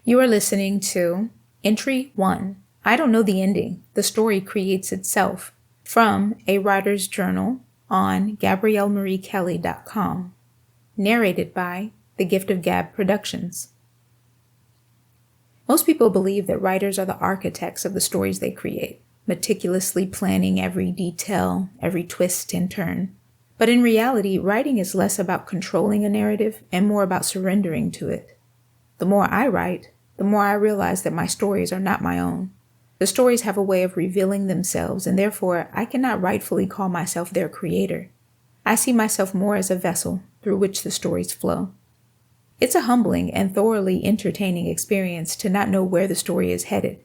You are listening to Entry 1. I don't know the ending. The story creates itself. From A Writer's Journal on GabrielleMarieKelly.com. Narrated by The Gift of Gab Productions. Most people believe that writers are the architects of the stories they create, meticulously planning every detail, every twist and turn. But in reality, writing is less about controlling a narrative and more about surrendering to it. The more I write, the more I realize that my stories are not my own. The stories have a way of revealing themselves, and therefore I cannot rightfully call myself their creator. I see myself more as a vessel through which the stories flow. It's a humbling and thoroughly entertaining experience to not know where the story is headed.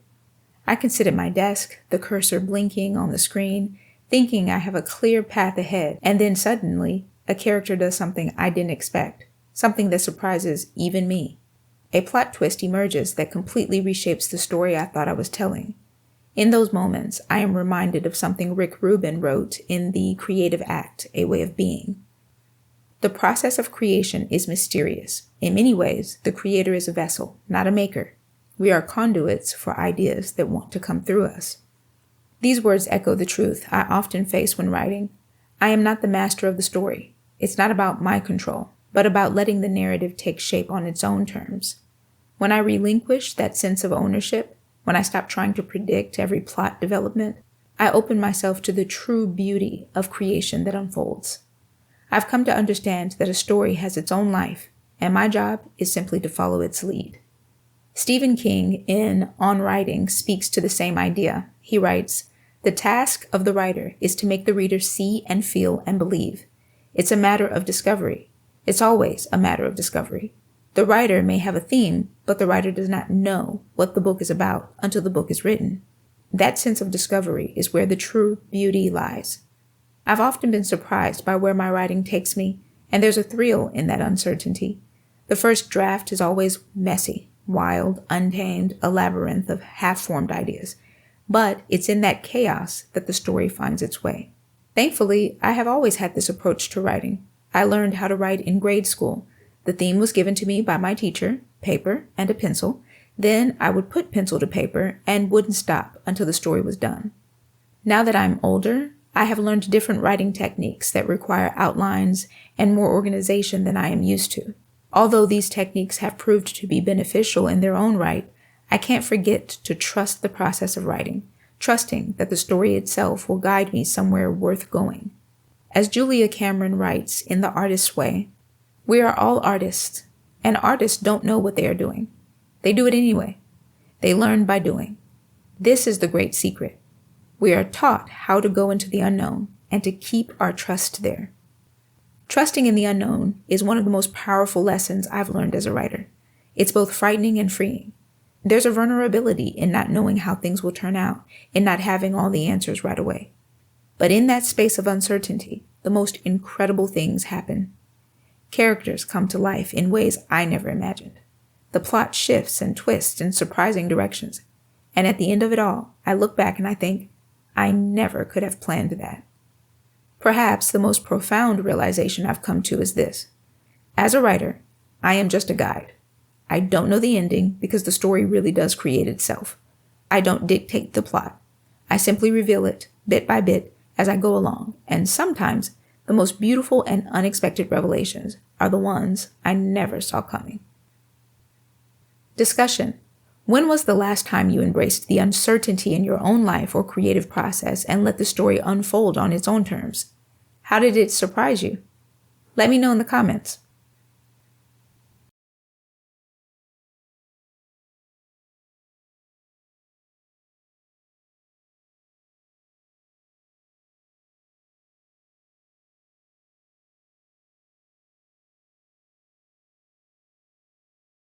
I can sit at my desk, the cursor blinking on the screen, thinking I have a clear path ahead, and then suddenly, a character does something I didn't expect, something that surprises even me. A plot twist emerges that completely reshapes the story I thought I was telling. In those moments, I am reminded of something Rick Rubin wrote in The Creative Act, A Way of Being. The process of creation is mysterious. In many ways, the creator is a vessel, not a maker. We are conduits for ideas that want to come through us. These words echo the truth I often face when writing. I am not the master of the story. It's not about my control, but about letting the narrative take shape on its own terms. When I relinquish that sense of ownership, when I stop trying to predict every plot development, I open myself to the true beauty of creation that unfolds. I've come to understand that a story has its own life, and my job is simply to follow its lead. Stephen King, in On Writing, speaks to the same idea. He writes, "The task of the writer is to make the reader see and feel and believe. It's a matter of discovery. It's always a matter of discovery. The writer may have a theme, but the writer does not know what the book is about until the book is written. That sense of discovery is where the true beauty lies. I've often been surprised by where my writing takes me, and there's a thrill in that uncertainty. The first draft is always messy, wild, untamed, a labyrinth of half-formed ideas. But it's in that chaos that the story finds its way. Thankfully, I have always had this approach to writing. I learned how to write in grade school. The theme was given to me by my teacher, paper and a pencil. Then I would put pencil to paper and wouldn't stop until the story was done. Now that I'm older, I have learned different writing techniques that require outlines and more organization than I am used to. Although these techniques have proved to be beneficial in their own right, I can't forget to trust the process of writing, trusting that the story itself will guide me somewhere worth going. As Julia Cameron writes in The Artist's Way, "We are all artists, and artists don't know what they are doing. They do it anyway. They learn by doing. This is the great secret. We are taught how to go into the unknown and to keep our trust there." Trusting in the unknown is one of the most powerful lessons I've learned as a writer. It's both frightening and freeing. There's a vulnerability in not knowing how things will turn out, in not having all the answers right away. But in that space of uncertainty, the most incredible things happen. Characters come to life in ways I never imagined. The plot shifts and twists in surprising directions. And at the end of it all, I look back and I think, I never could have planned that. Perhaps the most profound realization I've come to is this. As a writer, I am just a guide. I don't know the ending because the story really does create itself. I don't dictate the plot. I simply reveal it, bit by bit, as I go along, and sometimes the most beautiful and unexpected revelations are the ones I never saw coming. Discussion. When was the last time you embraced the uncertainty in your own life or creative process and let the story unfold on its own terms? How did it surprise you? Let me know in the comments.